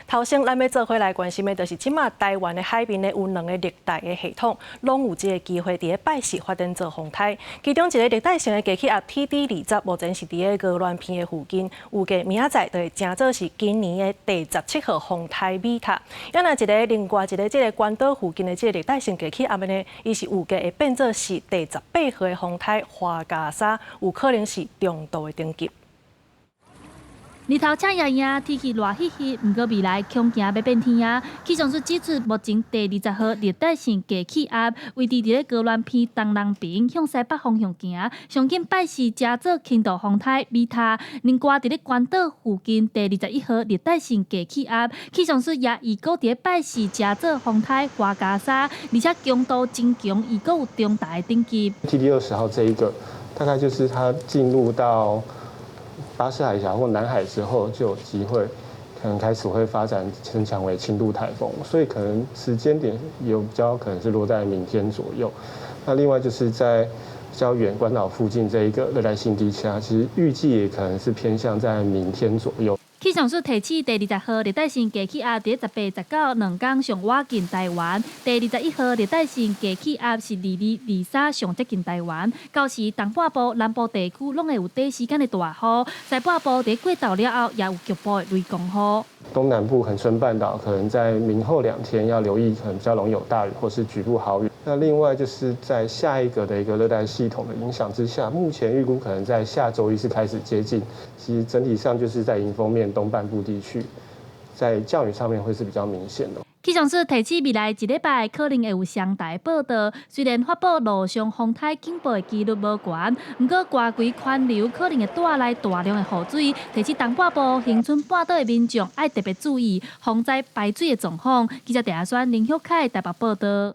头先咱要做回来关心的，就是即马台湾的海面呢有2个热带的系统，拢有这个机会伫个拜四发展做风台。其中一个热带性的低气压 TD20，目前是伫个鹅銮鼻的附近，预计明仔载就会成做是今年的第17号风台米塔。要那另外一个这个关岛附近的这个热带性低气压呢，伊是预计会变做是第18号的风台花加沙，有可能是中度的等级。日头赤炎炎，天气热热热，不过未来恐惊要变天啊！气象署指出，目前第20号热带性低气压位置伫个鹅銮鼻东南边向西北方向行，上近拜四加做轻度风台米塔。另外，伫个关岛附近第21号热带性低气压，气象署也预告伫个拜四加做风台花加沙，而且强度增强，预告有中大的等级。TD20号这一个，大概就是它进入到巴士海峡或南海之后，就有机会可能开始会发展增强为轻度台风，所以可能时间点有比较可能是落在明天左右。那另外就是在比较远关岛附近这一个热带性低气压，其实预计也可能是偏向在明天左右。气象署提醒，第20号热带性低气压伫18、19两天上挖近台湾；第21号热带性低气压是22、23上接近台湾。到时东半部、南部地区拢会有短时间的大雨，西半部伫过昼了后也有局部的雷公雨。东南部恒春半岛可能在明后2天要留意，可能比较容易有大雨或是局部豪雨。那另外就是在下一个的一个热带系统的影响之下，目前预估可能在下周一是开始接近。其实整体上就是在迎风面东半部地区，在降雨上面会是比较明显的。气象署提醒，未来1礼拜可能会有上台报道。虽然发布陆上风台警报的几率无悬，不过外围环流可能会带来大量的雨水，提醒东半部、恒春半岛的民众要特别注意防灾排水的状况。记者陈亚轩、林秀凯台北报道。